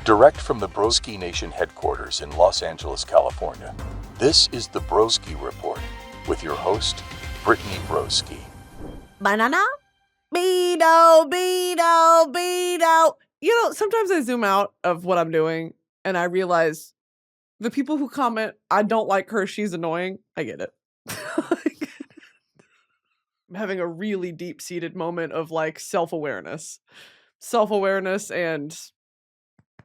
Direct from the broskination headquarters in Los Angeles, California, this is the Broski Report with your host, Brittany Broski. Banana? Beano, beano, beano. You know, sometimes I zoom out of what I'm doing and I realize the people who comment, I don't like her, she's annoying. I get it. I'm having a really deep-seated moment of like self-awareness. Self-awareness and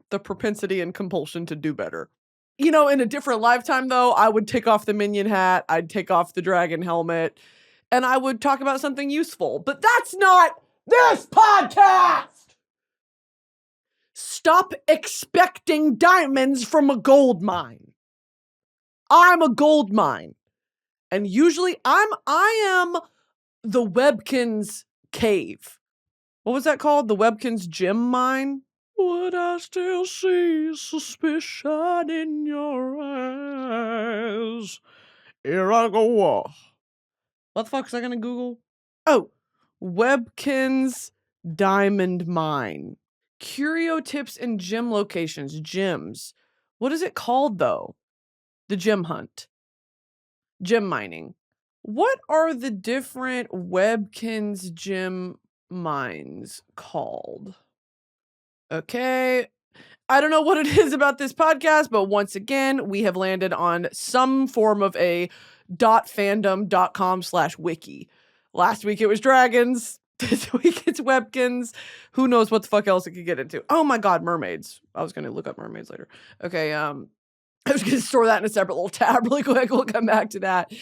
the propensity and compulsion to do better. You know, in a different lifetime though, I would take off the minion hat, I'd take off the dragon helmet, and I would talk about something useful. But that's not this podcast! Stop expecting diamonds from a gold mine. I'm a gold mine. And usually I am the Webkinz cave. What was that called? The Webkinz Gem Mine? Would I still see suspicion in your eyes? Here I go. What the fuck was I gonna Google? Oh, Webkinz Diamond Mine. Curio tips and gem locations. Gems. What is it called though? The gem hunt. Gem mining. What are the different Webkinz gem mines called? Okay. I don't know what it is about this podcast, but once again, we have landed on some form of a .fandom.com/wiki. Last week it was dragons. This week it's Webkinz. Who knows what the fuck else it could get into? Oh my god, mermaids. I was going to look up mermaids later. Okay, I was going to store that in a separate little tab really quick. We'll come back to that.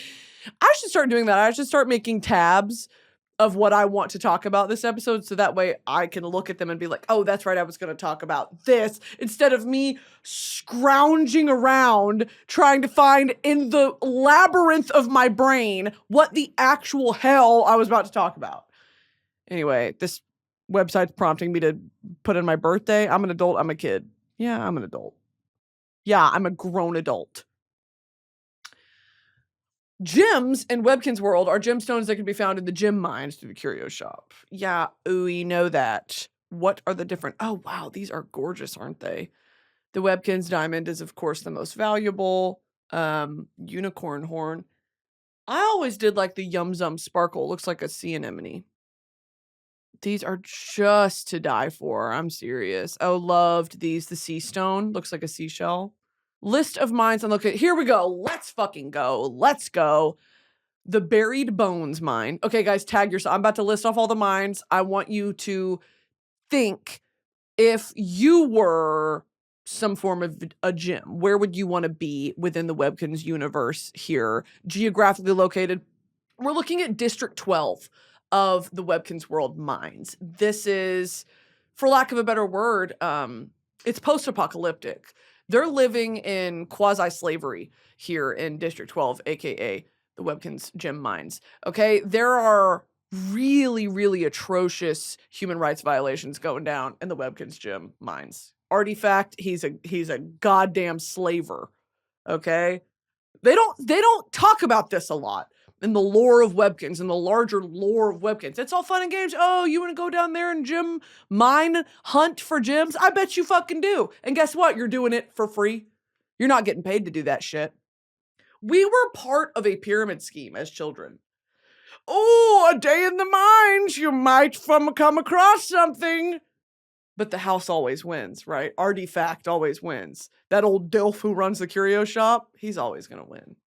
I should start doing that. I should start making tabs of what I want to talk about this episode, so that way I can look at them and be like, oh, that's right, I was going to talk about this, instead of me scrounging around trying to find in the labyrinth of my brain what the actual hell I was about to talk about. Anyway, this website's prompting me to put in my birthday. I'm an adult. I'm a kid. Yeah, I'm an adult. Yeah, I'm a grown adult. Gems in Webkinz world are gemstones that can be found in the gem mines through the curio shop. Yeah, we know that. What are the different... Oh, wow, these are gorgeous, aren't they? The Webkinz diamond is, of course, the most valuable. Unicorn horn. I always did like the Yum Zum sparkle. Looks like a sea anemone. These are just to die for. I'm serious. Oh, loved these. The sea stone. Looks like a seashell. List of mines and look at, here we go. Let's fucking go. Let's go. The Buried Bones mine. Okay, guys, tag yourself. I'm about to list off all the mines. I want you to think, if you were some form of a gem, where would you want to be within the Webkinz universe here? Geographically located. We're looking at District 12 of the Webkinz world mines. This is, for lack of a better word, it's post-apocalyptic. They're living in quasi-slavery here in District 12, aka the Webkinz Gem Mines. Okay, there are really, really atrocious human rights violations going down in the Webkinz Gem Mines. Artifact, he's a goddamn slaver. Okay, they don't talk about this a lot in the lore of Webkinz, in the larger lore of Webkinz. It's all fun and games. Oh, you want to go down there and gem mine, hunt for gems? I bet you fucking do. And guess what? You're doing it for free. You're not getting paid to do that shit. We were part of a pyramid scheme as children. Oh, a day in the mines, you might come across something. But the house always wins, right? Artifact always wins. That old Dilf who runs the curio shop, he's always going to win.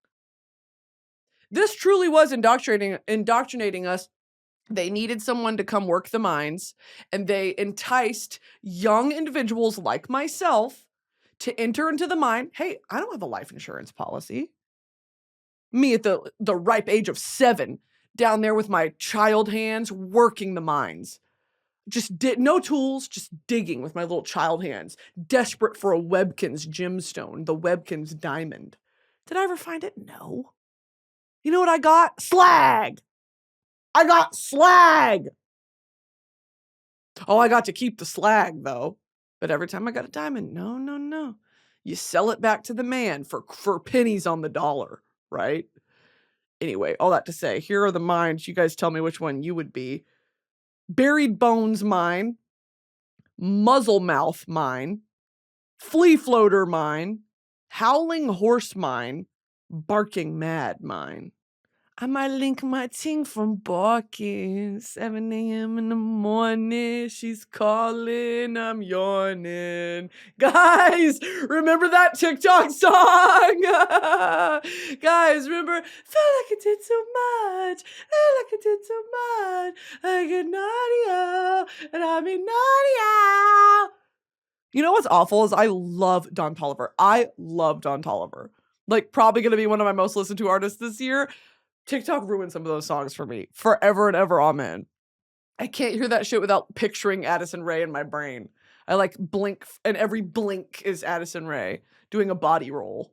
This truly was indoctrinating us. They needed someone to come work the mines, and they enticed young individuals like myself to enter into the mine. Hey, I don't have a life insurance policy. Me at the ripe age of 7, down there with my child hands, working the mines. Just no tools, just digging with my little child hands, desperate for a Webkinz gemstone, the Webkinz diamond. Did I ever find it? No. You know what I got? Slag! I got slag! Oh, I got to keep the slag, though. But every time I got a diamond, no. You sell it back to the man for pennies on the dollar, right? Anyway, all that to say, here are the mines. You guys tell me which one you would be. Buried Bones Mine. Muzzlemouth Mine. flea floater mine, howling horse mine, barking mad mine. I might link my ting from barking. 7 a.m. in the morning. She's calling. I'm yawning. Guys, remember that TikTok song? Guys, remember? Felt like I did too much. Felt like I did too much. I get naughty out, and I mean naughty out. You know what's awful is I love Don Toliver. I love Don Toliver. Like, probably going to be one of my most listened to artists this year. TikTok ruined some of those songs for me. Forever and ever, amen. I can't hear that shit without picturing Addison Rae in my brain. I like blink, and every blink is Addison Rae doing a body roll.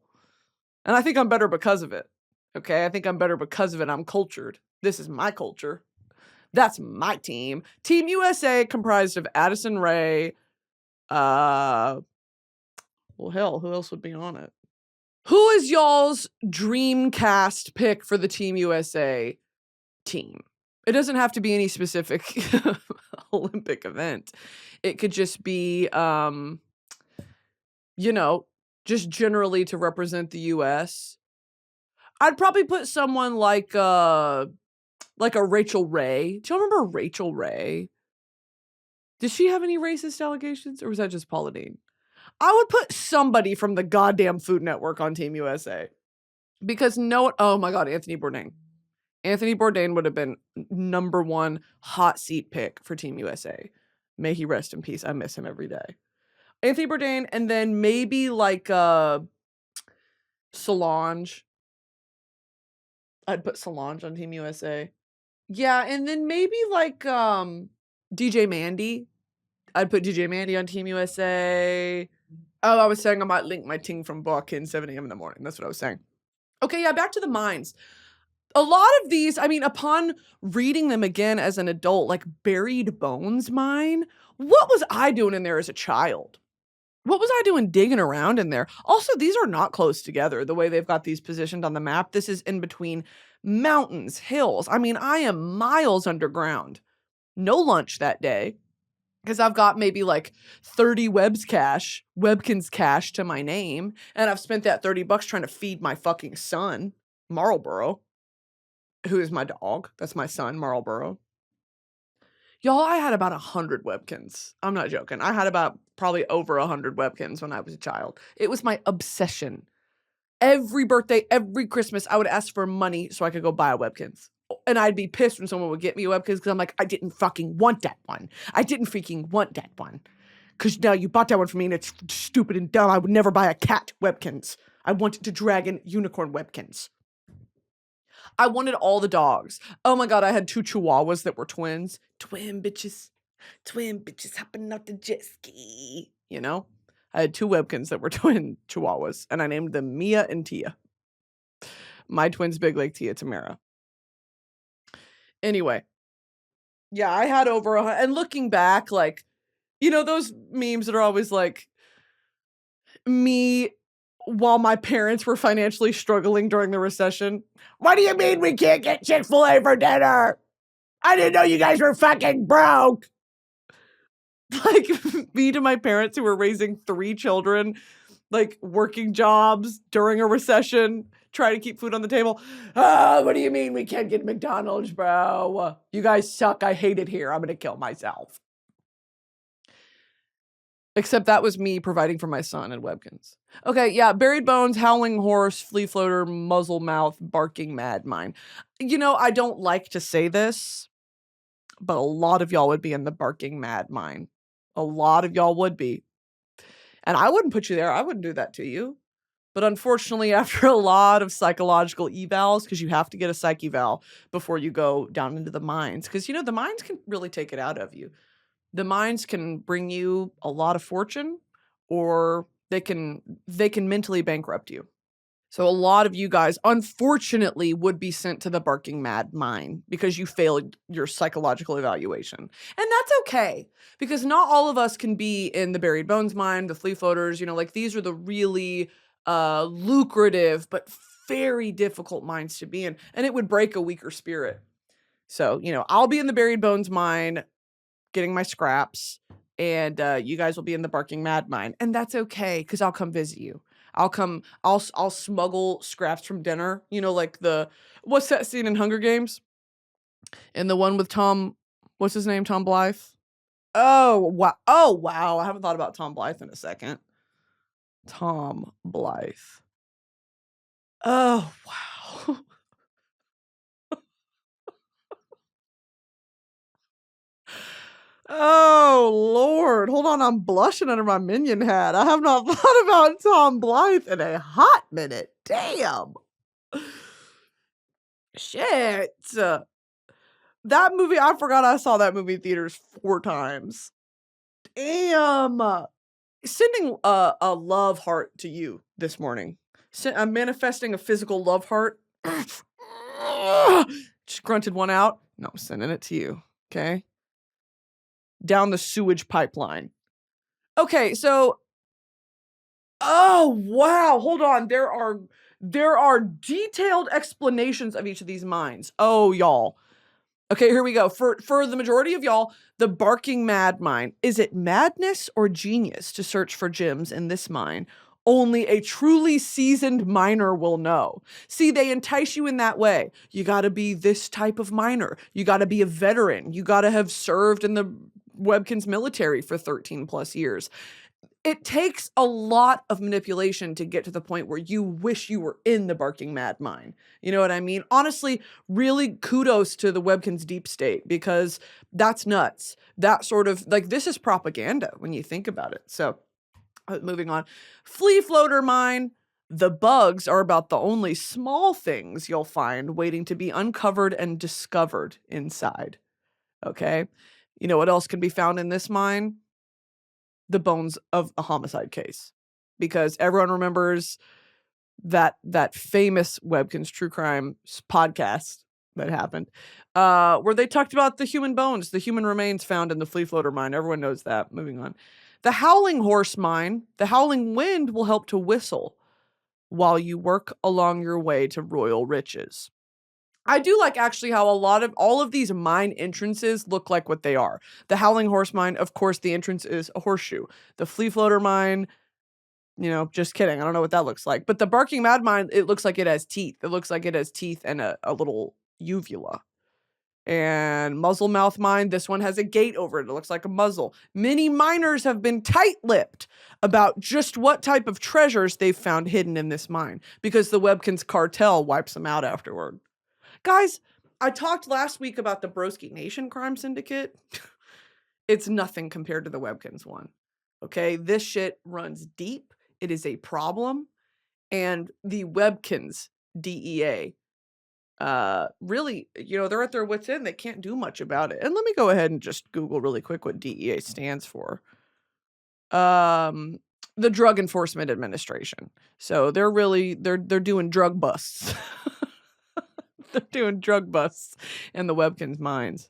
And I think I'm better because of it. Okay? I think I'm better because of it. I'm cultured. This is my culture. That's my team. Team USA comprised of Addison Rae. Well, hell, who else would be on it? Who is y'all's dream cast pick for the Team USA team? It doesn't have to be any specific Olympic event. It could just be, just generally to represent the US. I'd probably put someone like a Rachel Ray. Do y'all remember Rachel Ray? Did she have any racist allegations, or was that just Paula Deen? I would put somebody from the goddamn Food Network on Team USA. Because oh my God, Anthony Bourdain. Anthony Bourdain would have been number one hot seat pick for Team USA. May he rest in peace. I miss him every day. Anthony Bourdain, and then maybe like Solange. I'd put Solange on Team USA. Yeah, and then maybe like DJ Mandy. I'd put DJ Mandy on Team USA. Oh, I was saying I might link my ting from Webkinz 7 a.m. in the morning. That's what I was saying. Okay, yeah, back to the mines. A lot of these, I mean, upon reading them again as an adult, like Buried Bones Mine, what was I doing in there as a child? What was I doing digging around in there? Also, these are not close together, the way they've got these positioned on the map. This is in between mountains, hills. I mean, I am miles underground. No lunch that day, because I've got maybe like 30 Webkinz cash to my name, and I've spent that $30 trying to feed my fucking son, Marlboro, who is my dog. That's my son, Marlboro. Y'all, I had about 100 Webkinz. I'm not joking. I had about probably over 100 Webkinz when I was a child. It was my obsession. Every birthday, every Christmas, I would ask for money so I could go buy a Webkinz. And I'd be pissed when someone would get me a Webkinz because I'm like, I didn't fucking want that one. I didn't freaking want that one. Because now you bought that one for me and it's stupid and dumb. I would never buy a cat Webkinz. I wanted to dragon unicorn Webkinz. I wanted all the dogs. Oh my God, I had 2 chihuahuas that were twins. Twin bitches hopping out the jet ski. You know? I had 2 Webkinz that were twin chihuahuas, and I named them Mia and Tia. My twins big like Tia Tamara. Anyway. Yeah, I had over 100. And looking back, like, you know, those memes that are always like, me while my parents were financially struggling during the recession. What do you mean we can't get Chick-fil-A for dinner? I didn't know you guys were fucking broke. Like, me to my parents who were raising 3 children, like working jobs during a recession, trying to keep food on the table. What do you mean we can't get McDonald's, bro? You guys suck. I hate it here. I'm going to kill myself. Except that was me providing for my son and Webkinz. Okay, yeah, Buried Bones, Howling Horse, Flea Floater, Muzzle Mouth, Barking Mad Mine. You know, I don't like to say this, but a lot of y'all would be in the Barking Mad Mine. A lot of y'all would be. And I wouldn't put you there. I wouldn't do that to you. But unfortunately, after a lot of psychological evals, because you have to get a psych eval before you go down into the mines, because, you know, the mines can really take it out of you. The mines can bring you a lot of fortune, or they can mentally bankrupt you. So a lot of you guys, unfortunately, would be sent to the Barking Mad Mine because you failed your psychological evaluation. And that's okay, because not all of us can be in the Buried Bones Mine, the Flea Floaters, you know, like these are the really lucrative but very difficult mines to be in, and it would break a weaker spirit. So, you know, I'll be in the Buried Bones Mine, getting my scraps. and you guys will be in the Barking Mad Mine, and that's okay because I'll come visit you. I'll smuggle scraps from dinner. You know, like what's that scene in Hunger Games? And the one with Tom, what's his name? Tom Blythe. Oh wow! Oh wow! I haven't thought about Tom Blythe in a second. Tom Blythe. Oh wow! Oh Lord! Hold on, I'm blushing under my minion hat. I have not thought about Tom Blythe in a hot minute. Damn. Shit. That movie, I forgot I saw that movie in theaters 4 times. Damn. Sending a love heart to you this morning. I'm manifesting a physical love heart. Just grunted one out. No, I'm sending it to you. Okay. Down the sewage pipeline. Okay, so. Oh wow! Hold on. There are detailed explanations of each of these mines. Oh y'all. Okay, here we go. For the majority of y'all, the Barking Mad Mine. Is it madness or genius to search for gems in this mine? Only a truly seasoned miner will know. See, they entice you in that way. You gotta be this type of miner. You gotta be a veteran. You gotta have served in the Webkinz military for 13 plus years. It takes a lot of manipulation to get to the point where you wish you were in the Barking Mad Mine. You know what I mean? Honestly, really kudos to the Webkinz deep state, because that's nuts. That sort of, like, this is propaganda when you think about it. So, moving on. Flea floater mine. The bugs are about the only small things you'll find waiting to be uncovered and discovered inside. Okay? You know what else can be found in this mine? The bones of a homicide case, because everyone remembers that famous Webkinz true crime podcast that happened, where they talked about the human bones, the human remains found in the flea floater mine. Everyone knows that. Moving on. The howling horse mine. The howling wind will help to whistle while you work along your way to royal riches. I do like actually how all of these mine entrances look like what they are. The Howling Horse Mine, of course, the entrance is a horseshoe. The Flea Floater Mine, just kidding. I don't know what that looks like. But the Barking Mad Mine, it looks like it has teeth. It looks like it has teeth and a little uvula. And Muzzle Mouth Mine, this one has a gate over it. It looks like a muzzle. Many miners have been tight-lipped about just what type of treasures they've found hidden in this mine, because the Webkinz cartel wipes them out afterward. Guys, I talked last week about the broskination crime syndicate. It's nothing compared to the Webkinz one. Okay, this shit runs deep. It is a problem. And the Webkinz DEA, really, they're at their wits' end. They can't do much about it. And let me go ahead and just Google really quick what DEA stands for. The Drug Enforcement Administration. So they're doing drug busts. They're doing drug busts in the Webkinz mines.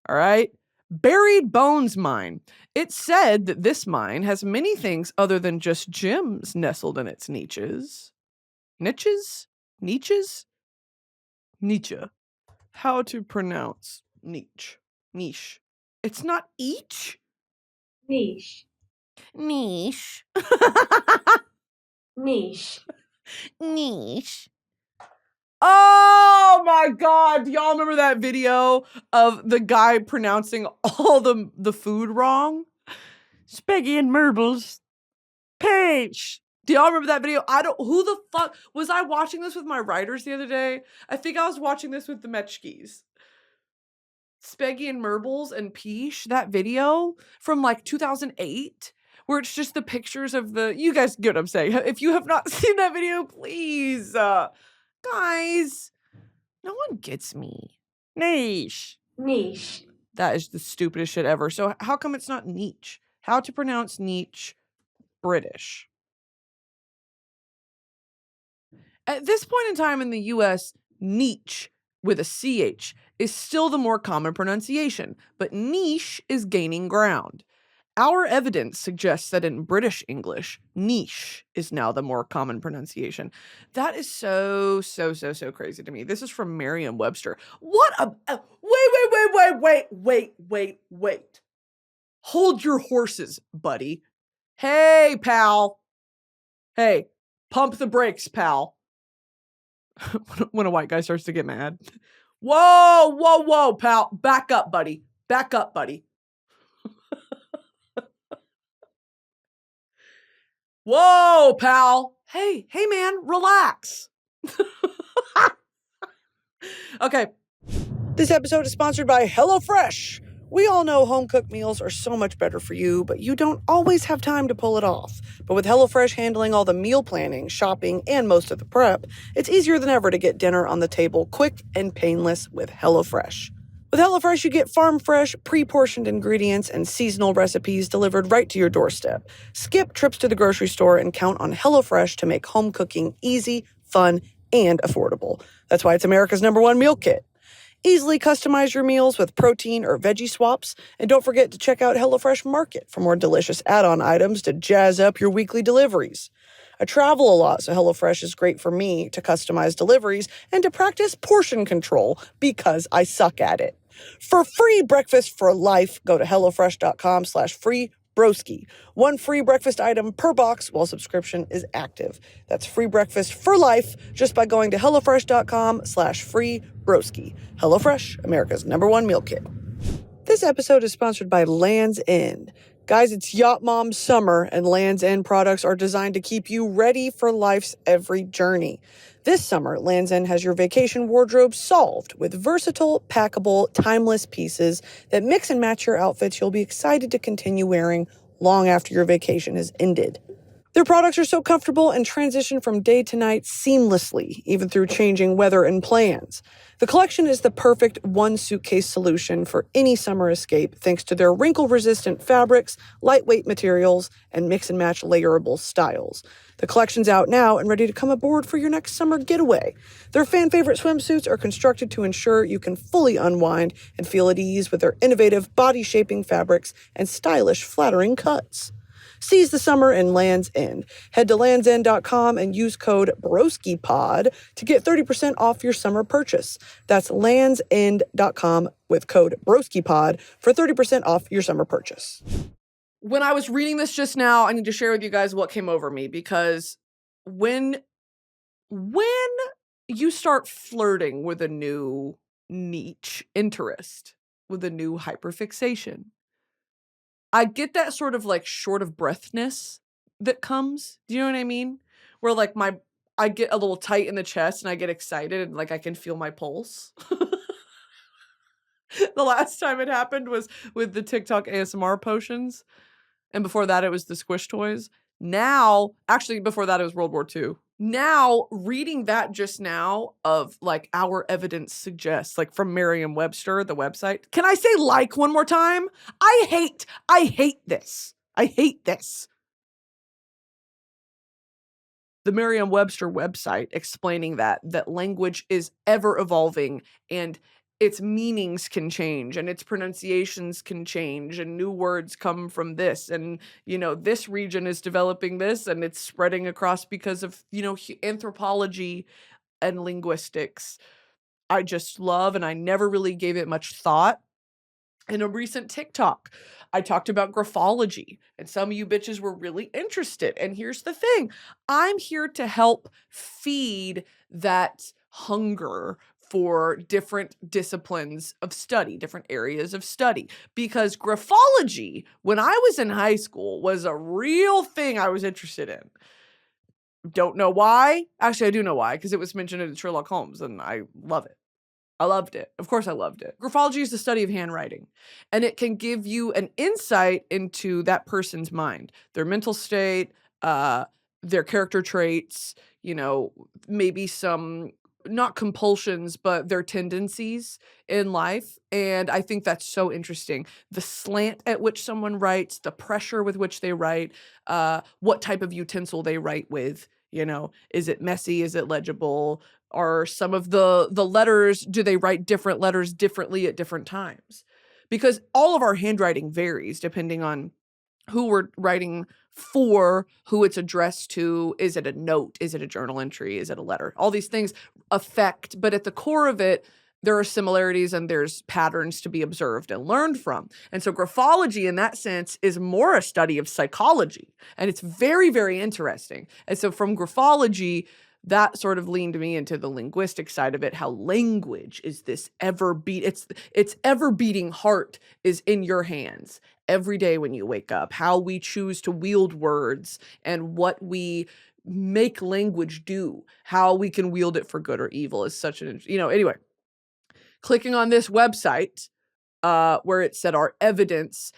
All right. Buried Bones Mine. It's said that this mine has many things other than just gems nestled in its niches. Niches? Niches? Nietzsche. How to pronounce niche? Niche. It's not each? Niche. Niche. Niche. Niche. Oh my God. Do y'all remember that video of the guy pronouncing all the food wrong? Spaghetti and marbles. Peach. Do y'all remember that video? Who the fuck, was I watching this with my writers the other day? I think I was watching this with the Metchkis. Spaghetti and marbles and Peach, that video from like 2008. Where it's just the pictures of you guys get what I'm saying. If you have not seen that video, please, guys, no one gets me. Niche. Niche. That is the stupidest shit ever. So how come it's not niche? How to pronounce niche British? At this point in time in the US, niche with a CH is still the more common pronunciation, but niche is gaining ground. Our evidence suggests that in British English, niche is now the more common pronunciation. That is so crazy to me. This is from Merriam-Webster. What a... wait. Hold your horses, buddy. Hey, pal. Hey, pump the brakes, pal. When a white guy starts to get mad. Whoa, pal. Back up, buddy. Back up, buddy. Whoa, pal. Hey, man, relax. Okay. This episode is sponsored by HelloFresh. We all know home-cooked meals are so much better for you, but you don't always have time to pull it off. But with HelloFresh handling all the meal planning, shopping, and most of the prep, it's easier than ever to get dinner on the table quick and painless with HelloFresh. With HelloFresh, you get farm-fresh, pre-portioned ingredients and seasonal recipes delivered right to your doorstep. Skip trips to the grocery store and count on HelloFresh to make home cooking easy, fun, and affordable. That's why it's America's #1 meal kit. Easily customize your meals with protein or veggie swaps, and don't forget to check out HelloFresh Market for more delicious add-on items to jazz up your weekly deliveries. I travel a lot, so HelloFresh is great for me to customize deliveries and to practice portion control because I suck at it. For free breakfast for life, go to hellofresh.com/freebroski. One free breakfast item per box while subscription is active. That's free breakfast for life just by going to hellofresh.com/freebroski. HelloFresh, America's #1 meal kit. This episode is sponsored by Land's End. Guys, it's Yacht Mom summer, and Land's End products are designed to keep you ready for life's every journey. This summer, Land's End has your vacation wardrobe solved with versatile, packable, timeless pieces that mix and match your outfits you'll be excited to continue wearing long after your vacation has ended. Their products are so comfortable and transition from day to night seamlessly, even through changing weather and plans. The collection is the perfect one suitcase solution for any summer escape thanks to their wrinkle-resistant fabrics, lightweight materials, and mix and match layerable styles. The collection's out now and ready to come aboard for your next summer getaway. Their fan-favorite swimsuits are constructed to ensure you can fully unwind and feel at ease with their innovative body-shaping fabrics and stylish, flattering cuts. Seize the summer in Land's End. Head to landsend.com and use code BroskiPod to get 30% off your summer purchase. That's landsend.com with code BroskiPod for 30% off your summer purchase. When I was reading this just now, I need to share with you guys what came over me, because when you start flirting with a new niche interest, with a new hyperfixation, I get that sort of like short of breathness that comes. Do you know what I mean? Where like I get a little tight in the chest and I get excited and like I can feel my pulse. The last time it happened was with the TikTok ASMR potions. And before that, it was the squish toys. Now, actually, before that, it was World War II. Now, reading that just now of like our evidence suggests, like from Merriam-Webster, the website. Can I say like one more time? I hate this. I hate this. The Merriam-Webster website explaining that language is ever evolving and its meanings can change and its pronunciations can change and new words come from this. And, you know, this region is developing this and it's spreading across because of, you know, anthropology and linguistics. I just love, and I never really gave it much thought. In a recent TikTok, I talked about graphology, and some of you bitches were really interested. And here's the thing. I'm here to help feed that hunger for different disciplines of study, different areas of study. Because graphology, when I was in high school, was a real thing I was interested in. Don't know why. Actually, I do know why, because it was mentioned in Sherlock Holmes, and I love it. I loved it. Of course I loved it. Graphology is the study of handwriting, and it can give you an insight into that person's mind, their mental state, their character traits, you know, maybe some, not compulsions, but their tendencies in life. And I think that's so interesting. The slant at which someone writes, the pressure with which they write, what type of utensil they write with, you know, is it messy? Is it legible? Are some of the letters, do they write different letters differently at different times? Because all of our handwriting varies depending on who we're writing for, who it's addressed to. Is it a note? Is it a journal entry? Is it a letter? All these things affect, but at the core of it, there are similarities and there's patterns to be observed and learned from. And so graphology in that sense is more a study of psychology. And it's very, very interesting. And so from graphology, that sort of leaned me into the linguistic side of it, how language is this it's ever beating heart is in your hands every day when you wake up, how we choose to wield words and what we make language do, how we can wield it for good or evil is such an, anyway. Clicking on this website, where it said our evidence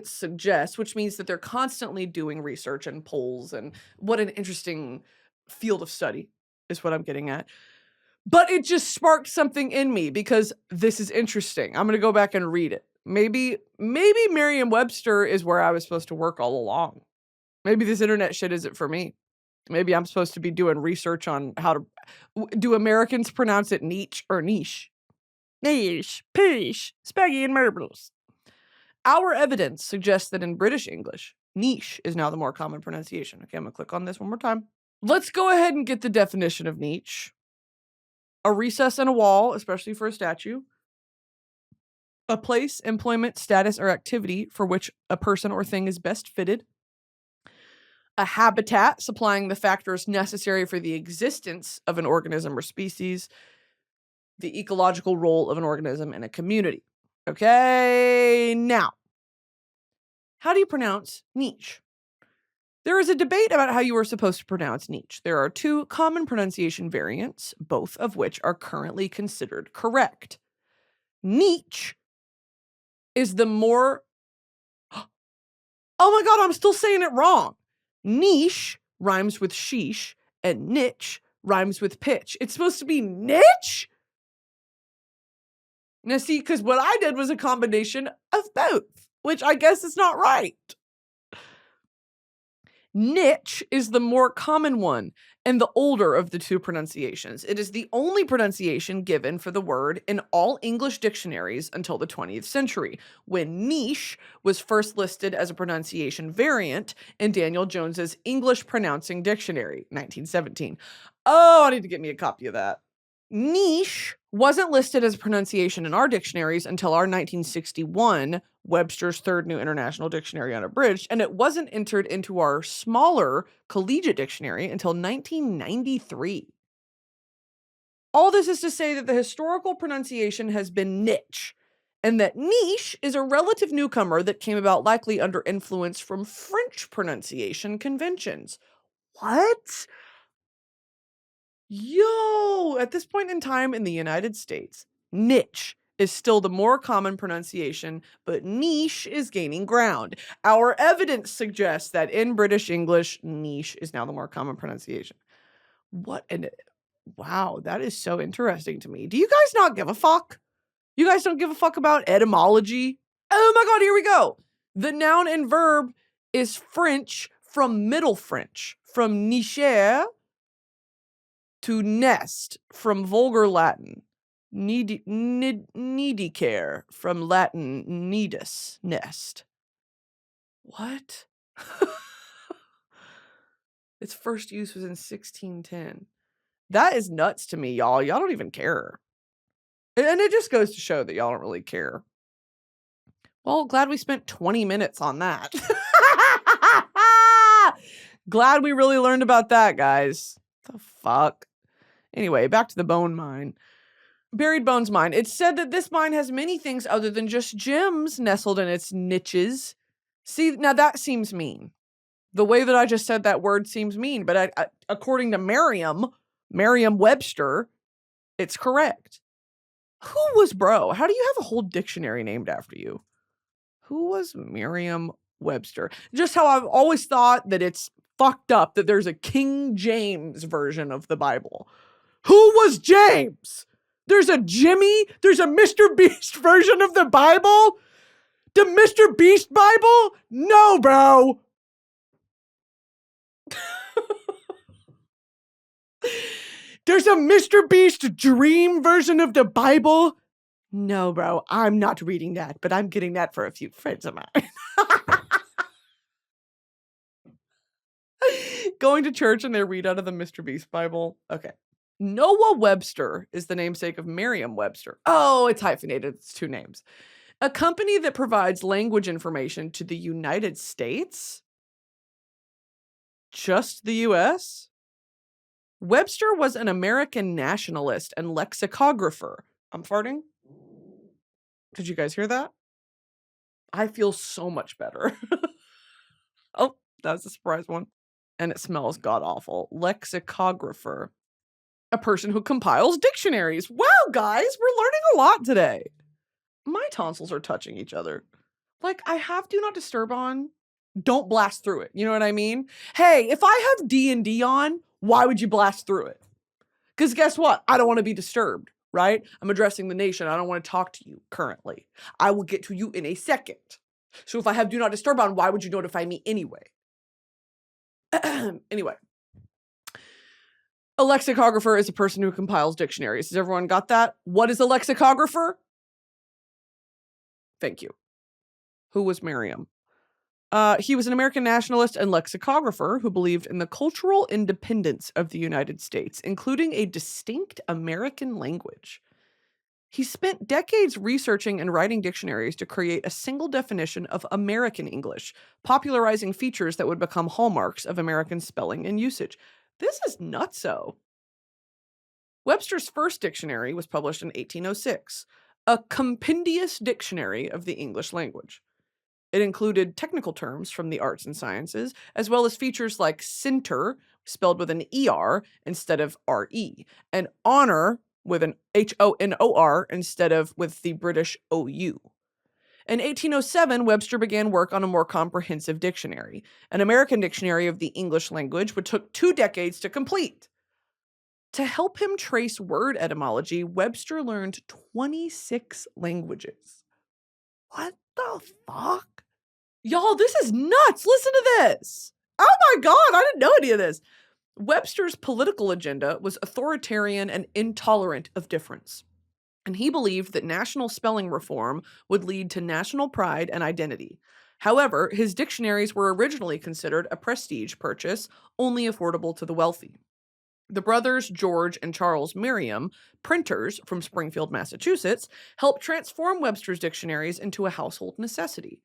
suggests, which means that they're constantly doing research and polls, and what an interesting field of study is what I'm getting at. But it just sparked something in me because this is interesting. I'm going to go back and read it. Maybe Merriam-Webster is where I was supposed to work all along. Maybe this internet shit isn't for me. Maybe I'm supposed to be doing research on how to, do Americans pronounce it niche or niche? Niche, pish, spaggy and marbles. Our evidence suggests that in British English, niche is now the more common pronunciation. Okay, I'm gonna click on this one more time. Let's go ahead and get the definition of niche. A recess in a wall, especially for a statue. A place, employment, status, or activity for which a person or thing is best fitted. A habitat, supplying the factors necessary for the existence of an organism or species. The ecological role of an organism in a community. Okay, now, how do you pronounce niche? There is a debate about how you are supposed to pronounce niche. There are two common pronunciation variants, both of which are currently considered correct. Niche is the more... Oh my God, I'm still saying it wrong. Niche rhymes with sheesh, and niche rhymes with pitch. It's supposed to be niche? Now see, because what I did was a combination of both, which I guess is not right. Niche is the more common one and the older of the two pronunciations. It is the only pronunciation given for the word in all English dictionaries until the 20th century, when niche was first listed as a pronunciation variant in Daniel Jones's English Pronouncing Dictionary, 1917. Oh, I need to get me a copy of that. Niche wasn't listed as a pronunciation in our dictionaries until our 1961 Webster's Third New International Dictionary Unabridged, and it wasn't entered into our smaller collegiate dictionary until 1993. All this is to say that the historical pronunciation has been niche, and that niche is a relative newcomer that came about likely under influence from French pronunciation conventions. What? Yo, at this point in time in the United States, niche is still the more common pronunciation, but niche is gaining ground. Our evidence suggests that in British English, niche is now the more common pronunciation. Wow, that is so interesting to me. Do you guys not give a fuck? You guys don't give a fuck about etymology? Oh my God, here we go. The noun and verb is French from Middle French, from nicher to nest, from Vulgar Latin. Needicare, from Latin nidus, nest. What? Its first use was in 1610. That is nuts to me, y'all. Y'all don't even care. And it just goes to show that y'all don't really care. Well, glad we spent 20 minutes on that. Glad we really learned about that, guys. The fuck? Anyway, back to the bone mine. Buried Bones Mine. It's said that this mine has many things other than just gems nestled in its niches. See, now that seems mean. The way that I just said that word seems mean, but according to Merriam-Webster, it's correct. Who was bro? How do you have a whole dictionary named after you? Who was Merriam-Webster? Just how I've always thought that it's fucked up that there's a King James version of the Bible. Who was James? There's a Mr. Beast version of the Bible? The Mr. Beast Bible? No, bro. There's a Mr. Beast dream version of the Bible? No, bro. I'm not reading that, but I'm getting that for a few friends of mine. Going to church and they read out of the Mr. Beast Bible. Okay. Noah Webster is the namesake of Merriam-Webster. Oh, it's hyphenated. It's two names. A company that provides language information to the United States? Just the US? Webster was an American nationalist and lexicographer. I'm farting. Did you guys hear that? I feel so much better. Oh, that was a surprise one. And it smells god-awful. Lexicographer. A person who compiles dictionaries. Wow, guys, we're learning a lot today. My tonsils are touching each other. Like, I have Do Not Disturb on. Don't blast through it. You know what I mean? Hey, if I have D&D on, why would you blast through it? Because guess what? I don't want to be disturbed, right? I'm addressing the nation. I don't want to talk to you currently. I will get to you in a second. So if I have Do Not Disturb on, why would you notify me anyway? Anyway. A lexicographer is a person who compiles dictionaries. Has everyone got that? What is a lexicographer? Thank you. Who was Merriam? He was an American nationalist and lexicographer who believed in the cultural independence of the United States, including a distinct American language. He spent decades researching and writing dictionaries to create a single definition of American English, popularizing features that would become hallmarks of American spelling and usage. This is nutso. Webster's first dictionary was published in 1806, a compendious dictionary of the English language. It included technical terms from the arts and sciences, as well as features like center, spelled with an ER instead of RE, and honor with an HONOR instead of with the British OU. In 1807, Webster began work on a more comprehensive dictionary, an American dictionary of the English language, which took 2 decades to complete. To help him trace word etymology, Webster learned 26 languages. What the fuck? Y'all, this is nuts. Listen to this. Oh my God, I didn't know any of this. Webster's political agenda was authoritarian and intolerant of difference. And he believed that national spelling reform would lead to national pride and identity. However, his dictionaries were originally considered a prestige purchase, only affordable to the wealthy. The brothers George and Charles Merriam, printers from Springfield, Massachusetts, helped transform Webster's dictionaries into a household necessity.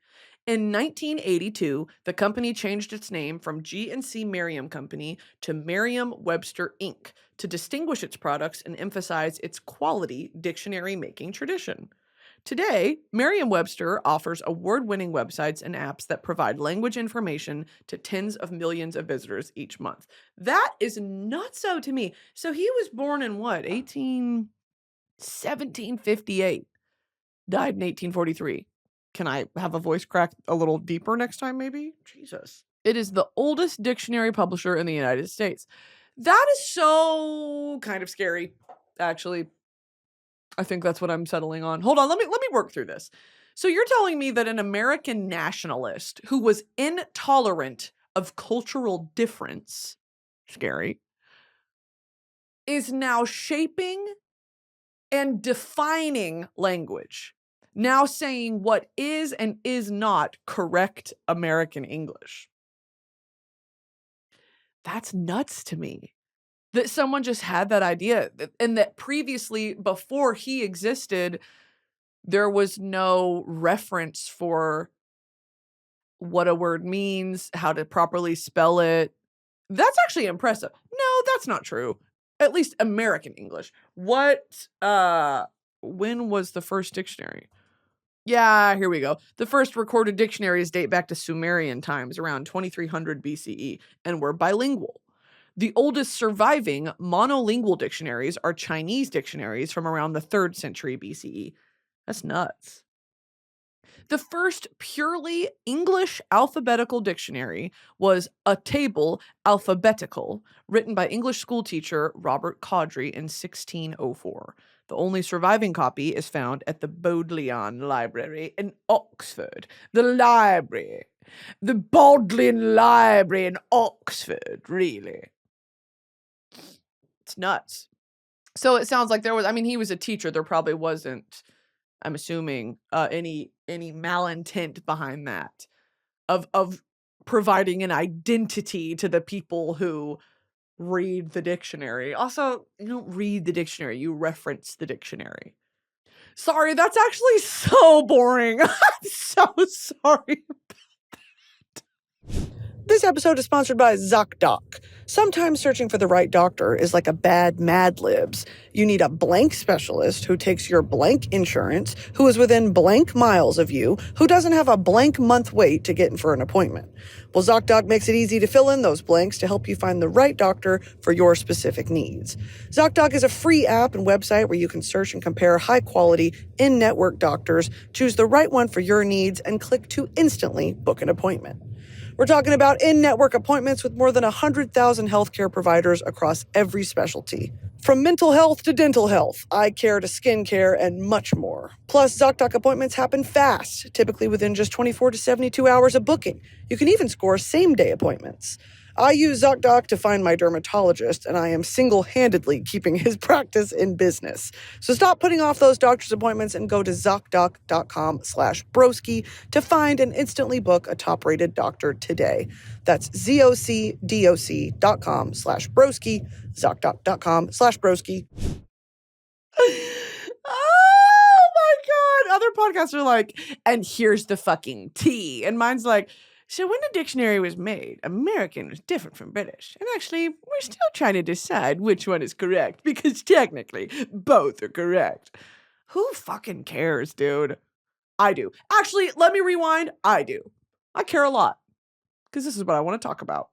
In 1982, the company changed its name from G&C Merriam Company to Merriam-Webster Inc. to distinguish its products and emphasize its quality dictionary-making tradition. Today, Merriam-Webster offers award-winning websites and apps that provide language information to tens of millions of visitors each month. That is nutso to me. So he was born in what? 1758. Died in 1843. Can I have a voice crack a little deeper next time, maybe? Jesus. It is the oldest dictionary publisher in the United States. That is so kind of scary, actually. I think that's what I'm settling on. Hold on, let me work through this. So you're telling me that an American nationalist who was intolerant of cultural difference, scary, is now shaping and defining language. Now saying what is and is not correct American English. That's nuts to me. That someone just had that idea, and that previously, before he existed, there was no reference for what a word means, how to properly spell it. That's actually impressive. No, that's not true. At least American English. When was the first dictionary? Yeah, here we go. The first recorded dictionaries date back to Sumerian times, around 2300 BCE, and were bilingual. The oldest surviving monolingual dictionaries are Chinese dictionaries from around the 3rd century BCE. That's nuts. The first purely English alphabetical dictionary was A Table Alphabetical, written by English schoolteacher Robert Cowdrey in 1604. The only surviving copy is found at the Bodleian Library in Oxford. The Bodleian Library in Oxford, really. It's nuts. So it sounds like there was, I mean, he was a teacher. There probably wasn't, I'm assuming, any malintent behind that of providing an identity to the people who read the dictionary. Also, you don't read the dictionary, you reference the dictionary. Sorry, that's actually so boring. I'm so sorry. This episode is sponsored by ZocDoc. Sometimes searching for the right doctor is like a bad Mad Libs. You need a blank specialist who takes your blank insurance, who is within blank miles of you, who doesn't have a blank month wait to get in for an appointment. Well, ZocDoc makes it easy to fill in those blanks to help you find the right doctor for your specific needs. ZocDoc is a free app and website where you can search and compare high-quality, in-network doctors, choose the right one for your needs, and click to instantly book an appointment. We're talking about in-network appointments with more than 100,000 healthcare providers across every specialty. From mental health to dental health, eye care to skin care, and much more. Plus, ZocDoc appointments happen fast, typically within just 24 to 72 hours of booking. You can even score same-day appointments. I use ZocDoc to find my dermatologist, and I am single-handedly keeping his practice in business. So stop putting off those doctor's appointments and go to ZocDoc.com/broski to find and instantly book a top-rated doctor today. That's ZocDoc.com/broski, ZocDoc.com/broski. Oh my God. Other podcasts are like, and here's the fucking tea. And mine's like, so when the dictionary was made, American was different from British. And actually, we're still trying to decide which one is correct because technically both are correct. Who fucking cares, dude? I do. Actually, let me rewind. I do. I care a lot because this is what I want to talk about.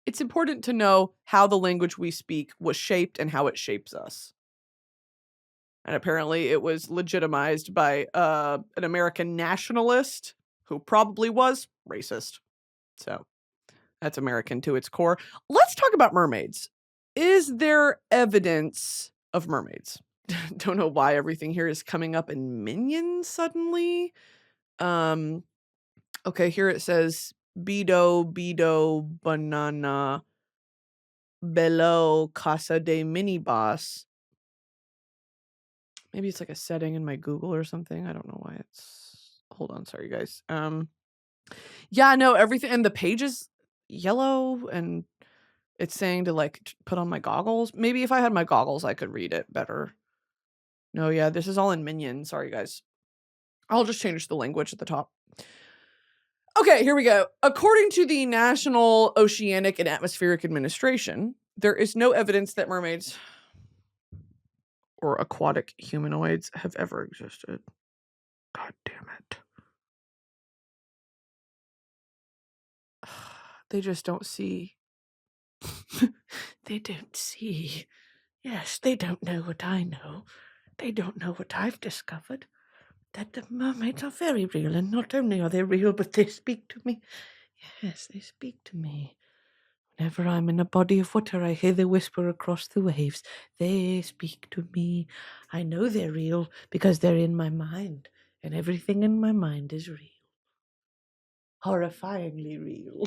It's important to know how the language we speak was shaped and how it shapes us. And apparently it was legitimized by an American nationalist who probably was racist. So that's American to its core. Let's talk about mermaids. Is there evidence of mermaids? Don't know why everything here is coming up in Minions suddenly. Okay, here it says Bido, banana, below casa de mini boss. Maybe it's like a setting in my Google or something. I don't know why it's... Hold on, sorry guys. Yeah, no, everything, and the page is yellow, and it's saying to like put on my goggles. Maybe if I had my goggles, I could read it better. No, yeah, this is all in Minion. Sorry, guys. I'll just change the language at the top. Okay, here we go. According to the National Oceanic and Atmospheric Administration, there is no evidence that mermaids or aquatic humanoids have ever existed. God damn it. They just don't see. They don't see. Yes, they don't know what I know. They don't know what I've discovered. That the mermaids are very real, and not only are they real, but they speak to me. Yes, they speak to me. Whenever I'm in a body of water, I hear the whisper across the waves. They speak to me. I know they're real because they're in my mind, and everything in my mind is real. Horrifyingly real.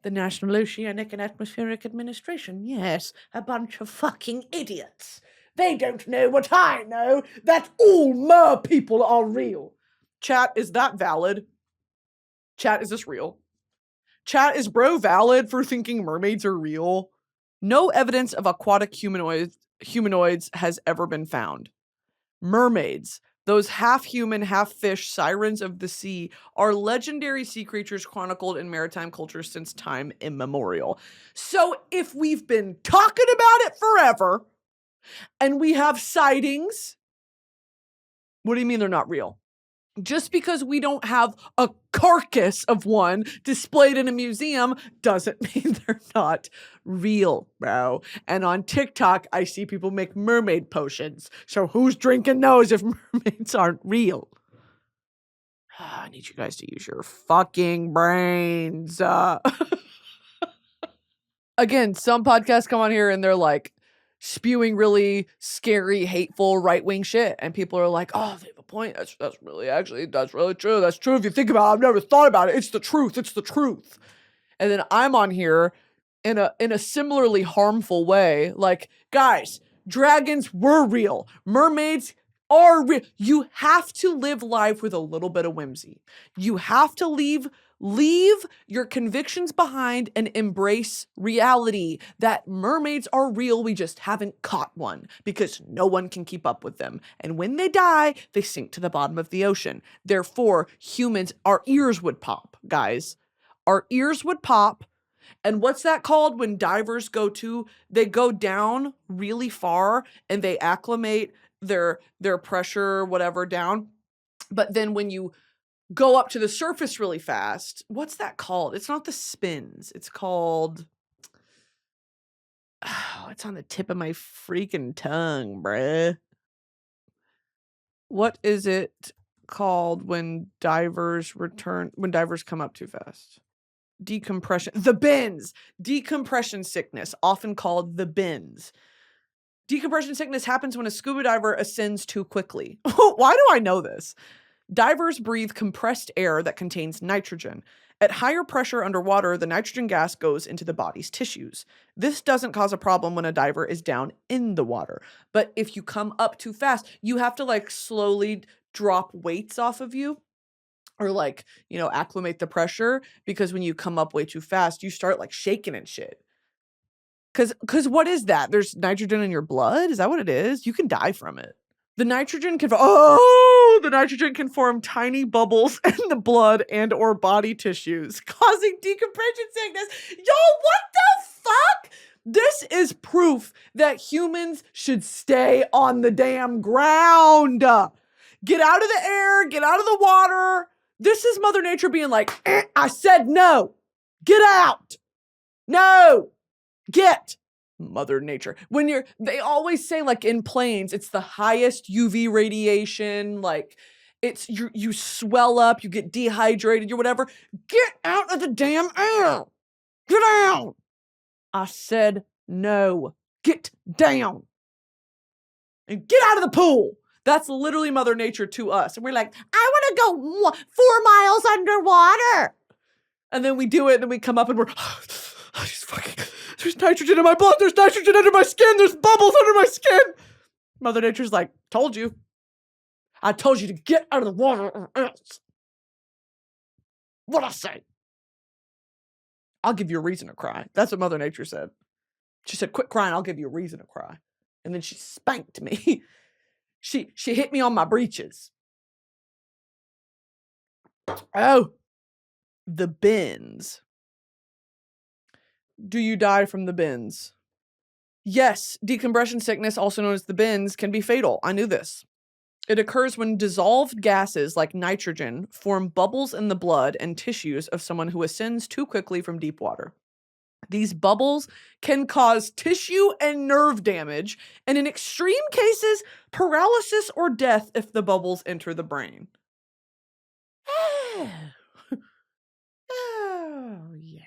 The National Oceanic and Atmospheric Administration, yes, a bunch of fucking idiots. They don't know what I know, that all mer people are real. Chat, is that valid? Chat, is this real? Chat, is bro valid for thinking mermaids are real? No evidence of aquatic humanoids has ever been found. Mermaids, those half-human, half-fish sirens of the sea, are legendary sea creatures chronicled in maritime culture since time immemorial. So if we've been talking about it forever, and we have sightings, what do you mean they're not real? Just because we don't have a carcass of one displayed in a museum doesn't mean they're not real, bro. And on TikTok, I see people make mermaid potions. So who's drinking those if mermaids aren't real? I need you guys to use your fucking brains. Again, some podcasts come on here and they're like spewing really scary, hateful, right-wing shit. And people are like, oh, they have a point. That's really true. That's true if you think about it. I've never thought about it. It's the truth. It's the truth. And then I'm on here in a similarly harmful way. Like, guys, dragons were real. Mermaids are real. You have to live life with a little bit of whimsy. You have to leave your convictions behind and embrace reality that mermaids are real. We just haven't caught one because no one can keep up with them. And when they die, they sink to the bottom of the ocean. Therefore, humans, our ears would pop, guys. Our ears would pop. And what's that called when divers they go down really far and they acclimate their pressure, whatever, down. But then when you go up to the surface really fast, what's that called? It's not the spins. It's called, it's on the tip of my freaking tongue, bruh. What is it called when divers come up too fast? Decompression. The bends. Decompression sickness, often called the bends. Decompression sickness happens when a scuba diver ascends too quickly. Why do I know this? Divers breathe compressed air that contains nitrogen. At higher pressure underwater, the nitrogen gas goes into the body's tissues. This doesn't cause a problem when a diver is down in the water. But if you come up too fast, you have to like slowly drop weights off of you or like, acclimate the pressure, because when you come up way too fast, you start like shaking and shit. Cause what is that? There's nitrogen in your blood? Is that what it is? You can die from it. The nitrogen can form tiny bubbles in the blood and or body tissues, causing decompression sickness. Yo, what the fuck? This is proof that humans should stay on the damn ground. Get out of the air, get out of the water. This is Mother Nature being like, I said no. Get out. No. Get. Mother Nature. They always say like in planes, it's the highest UV radiation, like it's you swell up, you get dehydrated, or whatever. Get out of the damn air. Get out. I said no. Get down. And get out of the pool. That's literally Mother Nature to us. And we're like, I want to go 4 miles underwater. And then we do it, and then we come up and we're there's nitrogen in my blood. There's nitrogen under my skin. There's bubbles under my skin. Mother Nature's like, told you. I told you to get out of the water or else. What'd I say? I'll give you a reason to cry. That's what Mother Nature said. She said, quit crying. I'll give you a reason to cry. And then she spanked me. She hit me on my breeches. Oh, the bends. Do you die from the bends? Yes, decompression sickness, also known as the bends, can be fatal. I knew this. It occurs when dissolved gases like nitrogen form bubbles in the blood and tissues of someone who ascends too quickly from deep water. These bubbles can cause tissue and nerve damage, and in extreme cases, paralysis or death if the bubbles enter the brain. Oh, yeah.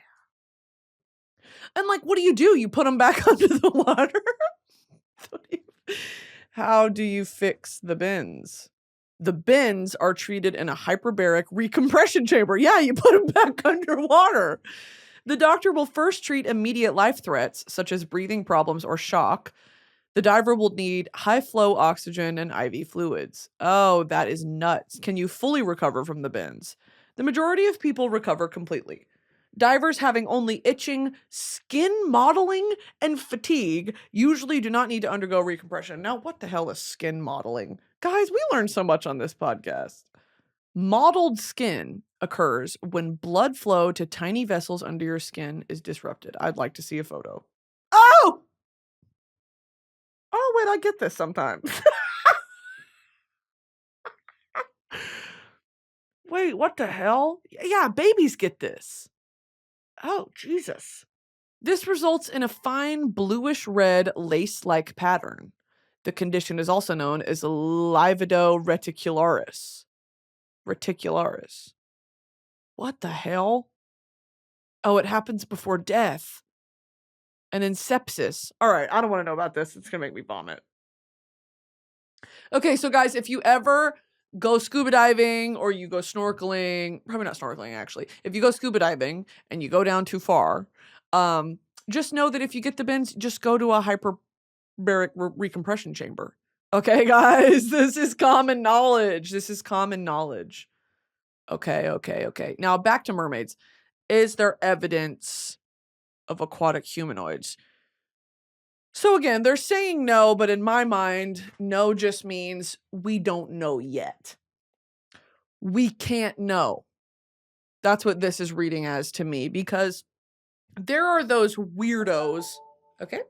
And like, what do? You put them back under the water? How do you fix the bends? The bends are treated in a hyperbaric recompression chamber. Yeah, you put them back underwater. The doctor will first treat immediate life threats, such as breathing problems or shock. The diver will need high-flow oxygen and IV fluids. Oh, that is nuts. Can you fully recover from the bends? The majority of people recover completely. Divers having only itching, skin modeling, and fatigue usually do not need to undergo recompression. Now, what the hell is skin modeling? Guys, we learned so much on this podcast. Mottled skin occurs when blood flow to tiny vessels under your skin is disrupted. I'd like to see a photo. Oh! Oh, wait, I get this sometimes. Wait, what the hell? Yeah, babies get this. Oh, Jesus. This results in a fine bluish-red lace-like pattern. The condition is also known as livedo reticularis. Reticularis. What the hell? Oh, it happens before death. And then sepsis. All right, I don't want to know about this. It's going to make me vomit. Okay, so guys, if you ever go scuba diving or you go snorkeling, probably not snorkeling actually. If you go scuba diving and you go down too far, just know that if you get the bends, just go to a hyperbaric recompression chamber. Okay, guys, this is common knowledge. This is common knowledge. Okay. Now back to mermaids. Is there evidence of aquatic humanoids? So again, they're saying no, but in my mind, no just means we don't know yet. We can't know. That's what this is reading as to me, because there are those weirdos, okay?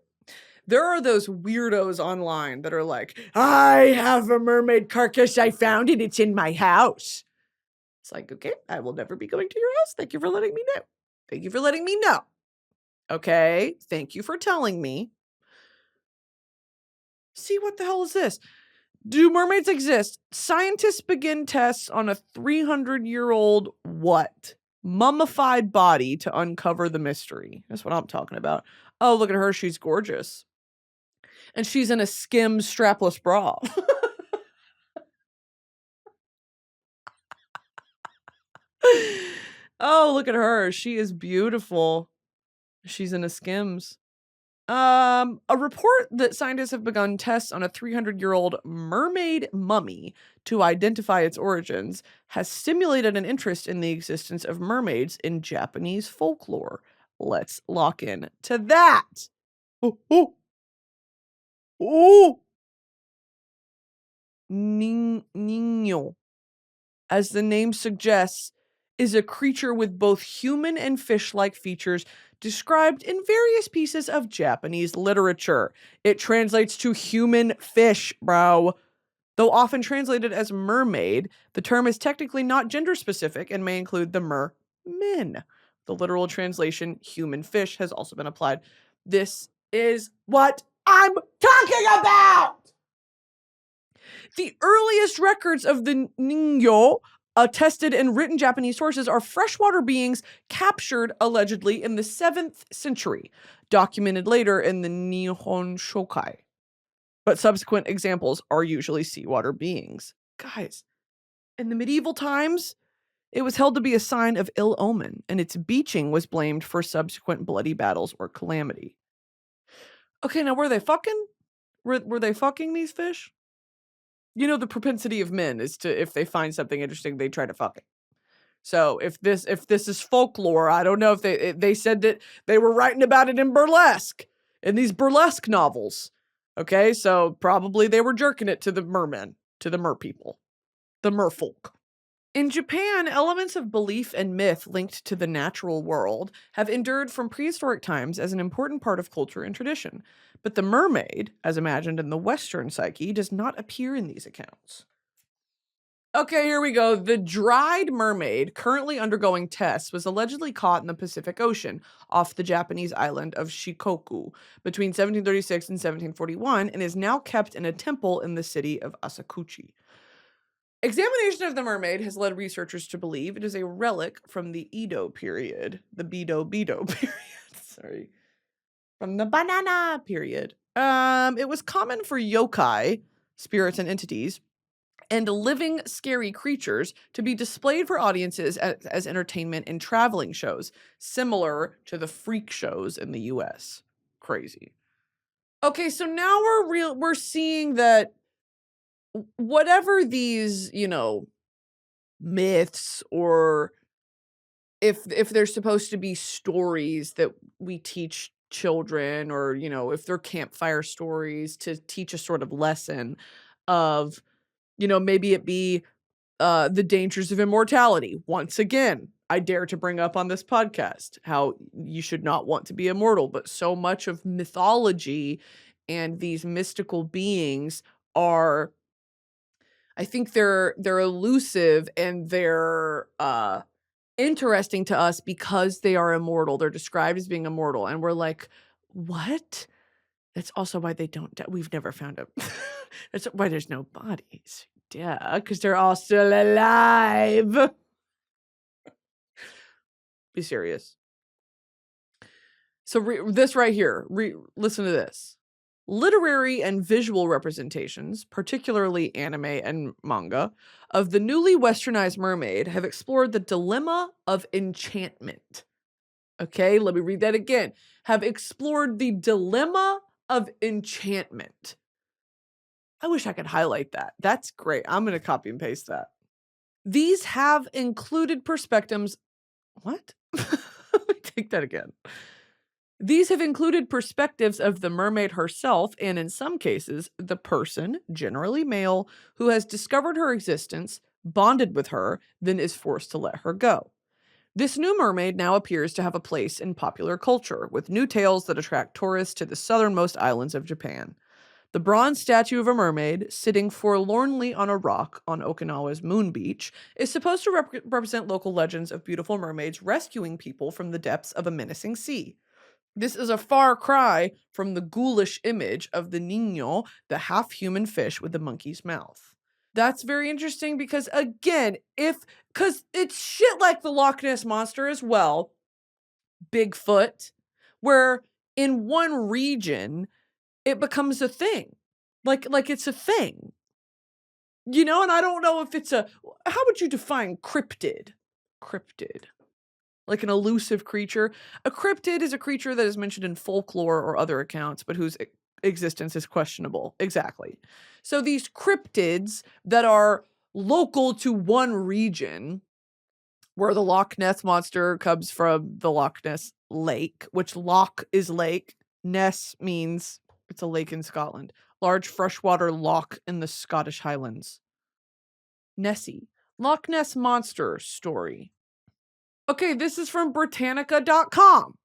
There are those weirdos online that are like, I have a mermaid carcass. I found it. It's in my house. It's like, okay, I will never be going to your house. Thank you for letting me know. Thank you for letting me know. Okay, thank you for telling me. See, what the hell is this? Do mermaids exist? Scientists begin tests on a 300-year-old what? Mummified body to uncover the mystery. That's what I'm talking about. Oh, look at her. She's gorgeous. And she's in a Skims strapless bra. Oh, look at her. She is beautiful. She's in a Skims. A report that scientists have begun tests on a 300-year-old mermaid mummy to identify its origins has stimulated an interest in the existence of mermaids in Japanese folklore. Let's lock in to that. Oh. Niño, as the name suggests, is a creature with both human and fish-like features described in various pieces of Japanese literature. It translates to human fish, bro. Though often translated as mermaid, the term is technically not gender-specific and may include the mermen. The literal translation, human fish, has also been applied. This is what I'm talking about! The earliest records of the Niño, attested in written Japanese sources, are freshwater beings captured allegedly in the 7th century, documented later in the Nihon Shokai. But subsequent examples are usually seawater beings. Guys, in the medieval times, it was held to be a sign of ill omen, and its beaching was blamed for subsequent bloody battles or calamity. Okay, now were they fucking? Were they fucking these fish? You know, the propensity of men is to, if they find something interesting, they try to fuck it. So if this is folklore, I don't know if they said that they were writing about it in these burlesque novels. Okay, so probably they were jerking it to the mermen, to the mer people, the merfolk. In Japan, elements of belief and myth linked to the natural world have endured from prehistoric times as an important part of culture and tradition. But the mermaid, as imagined in the Western psyche, does not appear in these accounts. Okay, here we go. The dried mermaid, currently undergoing tests, was allegedly caught in the Pacific Ocean off the Japanese island of Shikoku between 1736 and 1741 and is now kept in a temple in the city of Asakuchi. Examination of the mermaid has led researchers to believe it is a relic from the Edo period. The Bedo period. Sorry. From the banana period. It was common for yokai, spirits and entities, and living scary creatures to be displayed for audiences as entertainment in traveling shows, similar to the freak shows in the US. Crazy. Okay, so now we're seeing that whatever these, myths, or if they're supposed to be stories that we teach children, or if they're campfire stories to teach a sort of lesson of, maybe it be the dangers of immortality. Once again, I dare to bring up on this podcast how you should not want to be immortal, but so much of mythology and these mystical beings are, I think they're elusive, and they're interesting to us because they are immortal. They're described as being immortal, and we're like, what? That's also why they don't die. We've never found them. That's why there's no bodies. Yeah, because they're all still alive. Be serious. So this right here, listen to this. Literary and visual representations, particularly anime and manga, of the newly westernized mermaid have explored the dilemma of enchantment. Okay, let me read that again. Have explored the dilemma of enchantment. I wish I could highlight that. That's great. I'm going to copy and paste that. These have included perspectives. What? Let me take that again. These have included perspectives of the mermaid herself and, in some cases, the person, generally male, who has discovered her existence, bonded with her, then is forced to let her go. This new mermaid now appears to have a place in popular culture, with new tales that attract tourists to the southernmost islands of Japan. The bronze statue of a mermaid, sitting forlornly on a rock on Okinawa's Moon Beach, is supposed to represent local legends of beautiful mermaids rescuing people from the depths of a menacing sea. This is a far cry from the ghoulish image of the Niño, the half-human fish with the monkey's mouth. That's very interesting because, again, because it's shit like the Loch Ness Monster as well, Bigfoot, where in one region it becomes a thing. Like it's a thing. You know, and I don't know if it's how would you define cryptid? Cryptid. Like an elusive creature. A cryptid is a creature that is mentioned in folklore or other accounts, but whose existence is questionable. Exactly. So these cryptids that are local to one region, where the Loch Ness Monster comes from the Loch Ness Lake, which Loch is lake, Ness means it's a lake in Scotland. Large freshwater loch in the Scottish Highlands. Nessie. Loch Ness Monster story. Okay, this is from Britannica.com.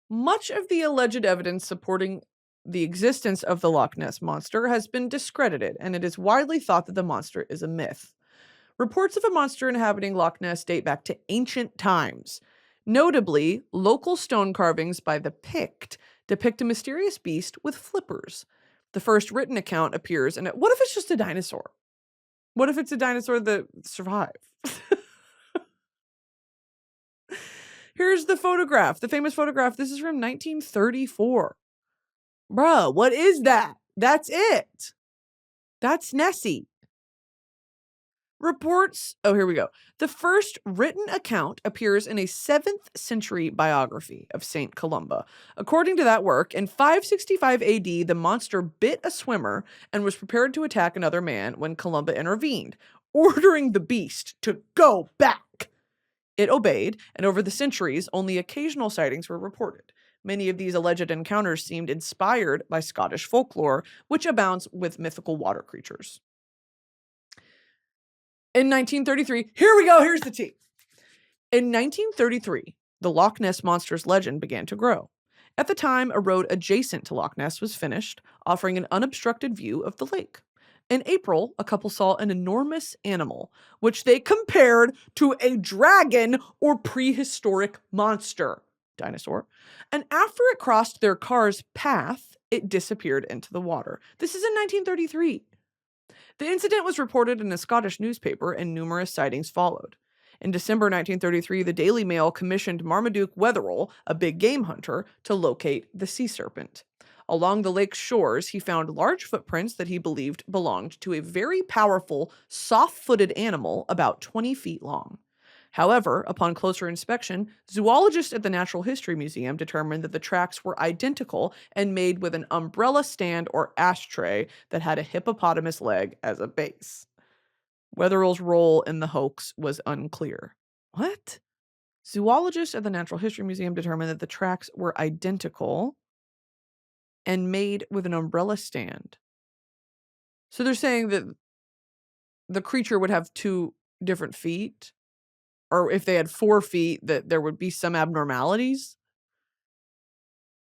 Much of the alleged evidence supporting the existence of the Loch Ness Monster has been discredited, and it is widely thought that the monster is a myth. Reports of a monster inhabiting Loch Ness date back to ancient times. Notably, local stone carvings by the Pict depict a mysterious beast with flippers. The first written account appears in it. What if it's just a dinosaur? What if it's a dinosaur that survived? Here's the photograph, the famous photograph. This is from 1934. Bruh, what is that? That's it. That's Nessie. Reports, here we go. The first written account appears in a 7th century biography of Saint Columba. According to that work, in 565 AD, the monster bit a swimmer and was prepared to attack another man when Columba intervened, ordering the beast to go back. It obeyed, and over the centuries, only occasional sightings were reported. Many of these alleged encounters seemed inspired by Scottish folklore, which abounds with mythical water creatures. In 1933, here we go, here's the tea. In 1933, the Loch Ness Monster's legend began to grow. At the time, a road adjacent to Loch Ness was finished, offering an unobstructed view of the lake. In April, a couple saw an enormous animal, which they compared to a dragon or prehistoric monster, dinosaur, and after it crossed their car's path, it disappeared into the water. This is in 1933. The incident was reported in a Scottish newspaper, and numerous sightings followed. In December 1933, the Daily Mail commissioned Marmaduke Wetherell, a big game hunter, to locate the sea serpent. Along the lake's shores, he found large footprints that he believed belonged to a very powerful, soft-footed animal about 20 feet long. However, upon closer inspection, zoologists at the Natural History Museum determined that the tracks were identical and made with an umbrella stand or ashtray that had a hippopotamus leg as a base. Wetherell's role in the hoax was unclear. What? Zoologists at the Natural History Museum determined that the tracks were identical and made with an umbrella stand. So they're saying that the creature would have 2 different feet? Or if they had 4 feet, that there would be some abnormalities?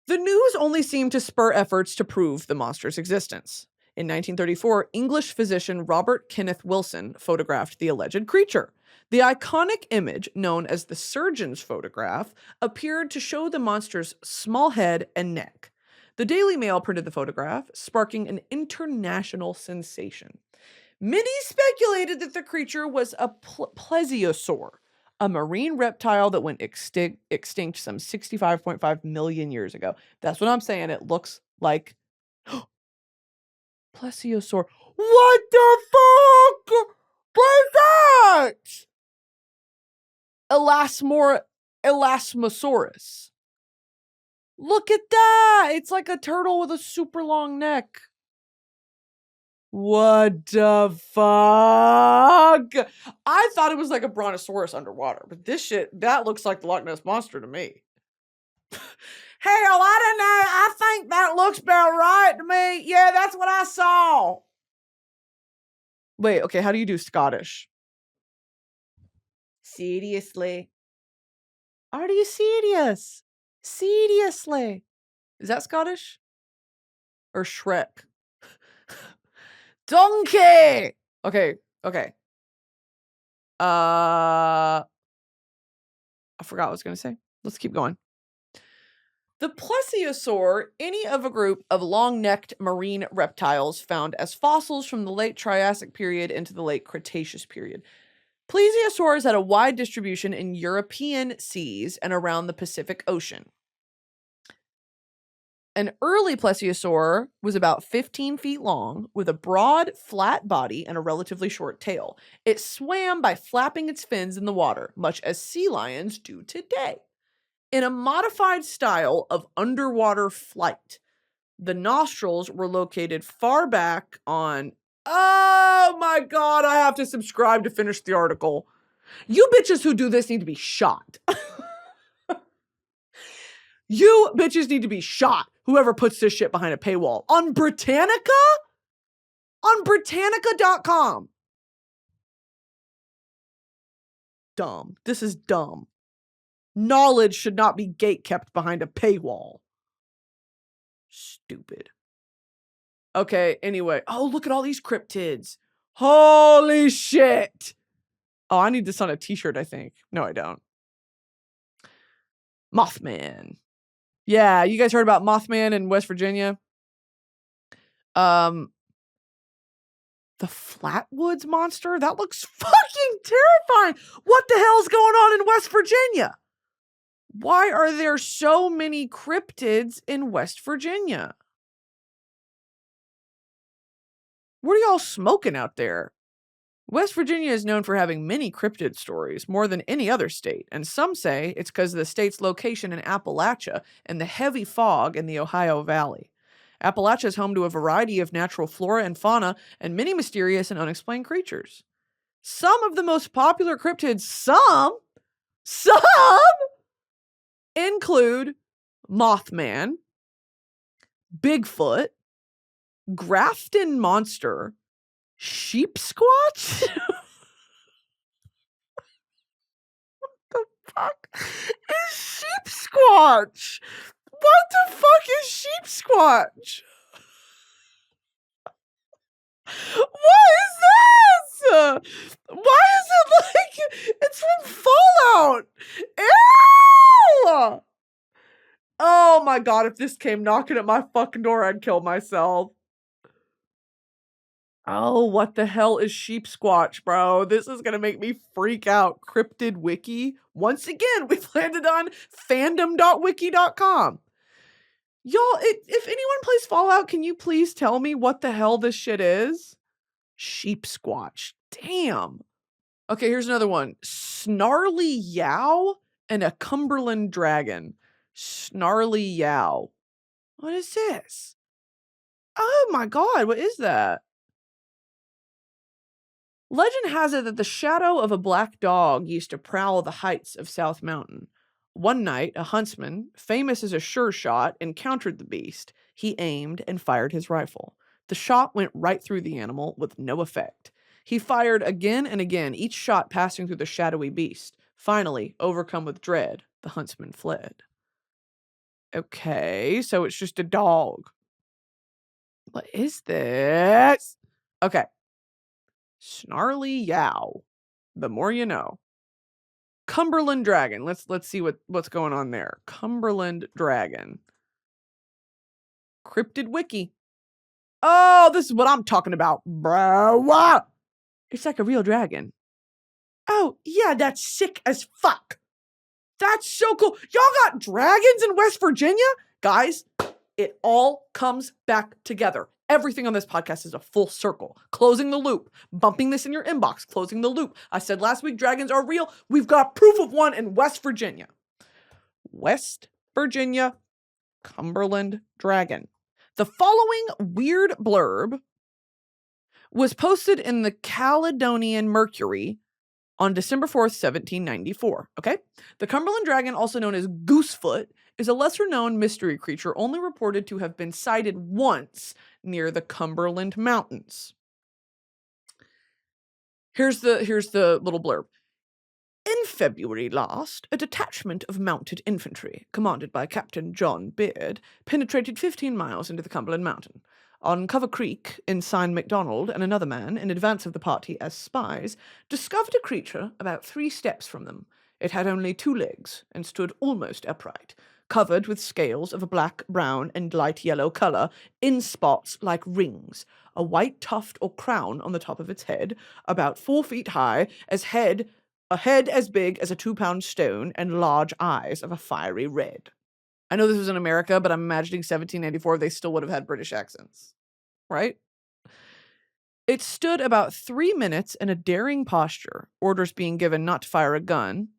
The news only seemed to spur efforts to prove the monster's existence. In 1934, English physician Robert Kenneth Wilson photographed the alleged creature. The iconic image, known as the surgeon's photograph, appeared to show the monster's small head and neck. The Daily Mail printed the photograph, sparking an international sensation. Many speculated that the creature was a plesiosaur, a marine reptile that went extinct some 65.5 million years ago. That's what I'm saying. It looks like plesiosaur. What the fuck was that? Elasmosaurus. Look at that. It's like a turtle with a super long neck. What the fuck? I thought it was like a brontosaurus underwater, but this shit, that looks like the Loch Ness Monster to me. Hell, I don't know. I think that looks about right to me. Yeah, that's what I saw. Wait, okay, how do you do Scottish? Seriously. Are you serious? Seriously. Is that Scottish? Or Shrek? Donkey! Okay. I forgot what I was going to say. Let's keep going. The plesiosaur, any of a group of long-necked marine reptiles found as fossils from the late Triassic period into the late Cretaceous period. Plesiosaurs had a wide distribution in European seas and around the Pacific Ocean. An early plesiosaur was about 15 feet long, with a broad, flat body and a relatively short tail. It swam by flapping its fins in the water, much as sea lions do today. In a modified style of underwater flight, the nostrils were located far back on... Oh my god, I have to subscribe to finish the article. You bitches who do this need to be shot. You bitches need to be shot. Whoever puts this shit behind a paywall. On Britannica? On Britannica.com. Dumb. This is dumb. Knowledge should not be gatekept behind a paywall. Stupid. Okay, anyway. Oh, look at all these cryptids. Holy shit. Oh, I need this on a t-shirt, I think. No, I don't. Mothman. Yeah, you guys heard about Mothman in West Virginia? The Flatwoods monster? That looks fucking terrifying. What the hell's going on in West Virginia? Why are there so many cryptids in West Virginia? What are y'all smoking out there? West Virginia is known for having many cryptid stories, more than any other state, and some say it's because of the state's location in Appalachia and the heavy fog in the Ohio Valley. Appalachia is home to a variety of natural flora and fauna and many mysterious and unexplained creatures. Some of the most popular cryptids, some include Mothman, Bigfoot, Grafton Monster, Sheep Squatch? What the fuck is Sheep Squatch? What the fuck is Sheep Squatch? What is this? Why is it like it's from Fallout? Ew! Oh my god, if this came knocking at my fucking door, I'd kill myself. Oh, what the hell is Sheep Squatch, bro? This is gonna make me freak out. Cryptid Wiki. Once again, we've landed on fandom.wiki.com. Y'all, if anyone plays Fallout, can you please tell me what the hell this shit is? Sheep Squatch. Damn. Okay, here's another one. Snarly Yow and a Cumberland Dragon. Snarly Yow. What is this? Oh my god, what is that? Legend has it that the shadow of a black dog used to prowl the heights of South Mountain. One night, a huntsman, famous as a sure shot, encountered the beast. He aimed and fired his rifle. The shot went right through the animal with no effect. He fired again and again, each shot passing through the shadowy beast. Finally, overcome with dread, the huntsman fled. Okay, so it's just a dog. What is this? Okay. Snarly Yow. The more you know. Cumberland Dragon. Let's see what's going on there. Cumberland Dragon. Cryptid Wiki. Oh, this is what I'm talking about, bro. It's like a real dragon. Oh, yeah, that's sick as fuck. That's so cool. Y'all got dragons in West Virginia? Guys, it all comes back together. Everything on this podcast is a full circle. Closing the loop. Bumping this in your inbox. Closing the loop. I said last week dragons are real. We've got proof of one in West Virginia. West Virginia. Cumberland dragon. The following weird blurb was posted in the Caledonian Mercury on December 4th, 1794. Okay? The Cumberland dragon, also known as Goosefoot, is a lesser-known mystery creature only reported to have been sighted once near the Cumberland Mountains. Here's the little blurb. In February last, a detachment of mounted infantry, commanded by Captain John Beard, penetrated 15 miles into the Cumberland Mountain. On Cover Creek, Ensign MacDonald and another man, in advance of the party as spies, discovered a creature about 3 steps from them. It had only 2 legs and stood almost upright, covered with scales of a black, brown, and light yellow color, in spots like rings, a white tuft or crown on the top of its head, about 4 feet high, a head as big as a 2-pound stone, and large eyes of a fiery red. I know this was in America, but I'm imagining 1794, they still would have had British accents, right? It stood about 3 minutes in a daring posture, orders being given not to fire a gun.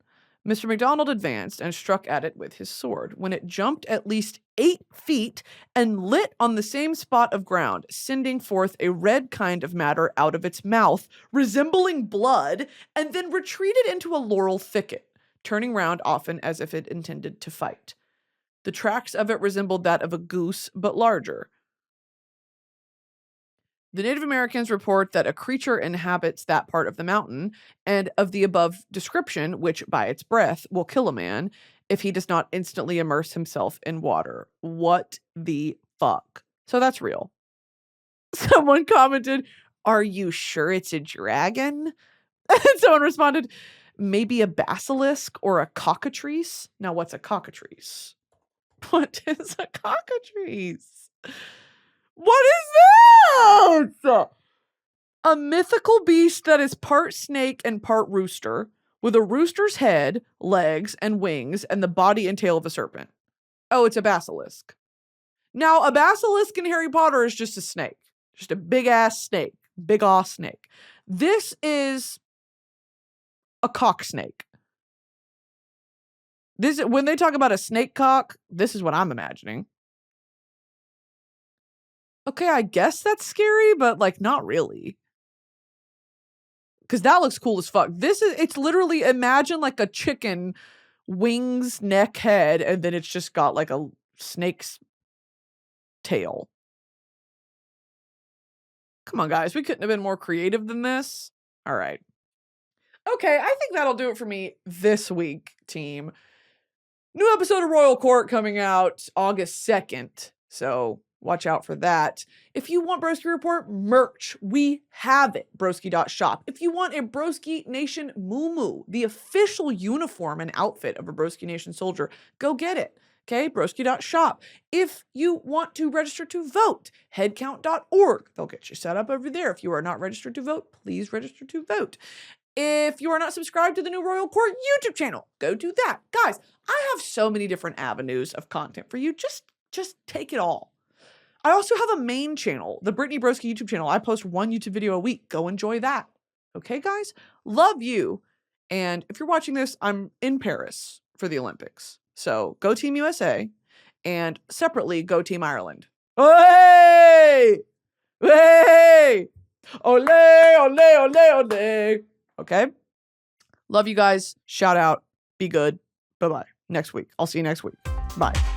Mr. MacDonald advanced and struck at it with his sword, when it jumped at least 8 feet and lit on the same spot of ground, sending forth a red kind of matter out of its mouth, resembling blood, and then retreated into a laurel thicket, turning round often as if it intended to fight. The tracks of it resembled that of a goose, but larger. The Native Americans report that a creature inhabits that part of the mountain, and of the above description, which by its breath will kill a man if he does not instantly immerse himself in water. What the fuck? So that's real. Someone commented, "Are you sure it's a dragon?" And someone responded, "Maybe a basilisk or a cockatrice." Now, what's a cockatrice? What is a cockatrice? What is that? A mythical beast that is part snake and part rooster, with a rooster's head, legs, and wings, and the body and tail of a serpent. Oh, it's a basilisk. Now, a basilisk in Harry Potter is just a snake. Just a big-ass snake. Big-ass snake. This is a cock snake. When they talk about a snake cock, this is what I'm imagining. Okay, I guess that's scary, but like not really. Because that looks cool as fuck. It's literally, imagine like a chicken, wings, neck, head, and then it's just got like a snake's tail. Come on, guys, we couldn't have been more creative than this. All right. Okay, I think that'll do it for me this week, team. New episode of Royal Court coming out August 2nd. So watch out for that. If you want Broski Report merch, we have it. Broski.shop. If you want a Broski Nation muumuu, the official uniform and outfit of a Broski Nation soldier, go get it. Okay, Broski.shop. If you want to register to vote, headcount.org. They'll get you set up over there. If you are not registered to vote, please register to vote. If you are not subscribed to the new Royal Court YouTube channel, go do that. Guys, I have so many different avenues of content for you. Just take it all. I also have a main channel, the Brittany Broski YouTube channel. I post 1 YouTube video a week. Go enjoy that. Okay, guys? Love you. And if you're watching this, I'm in Paris for the Olympics. So go Team USA and separately go Team Ireland. Hey! Hey! Ole, ole, ole, ole. Okay? Love you guys. Shout out. Be good. Bye-bye. Next week. I'll see you next week. Bye.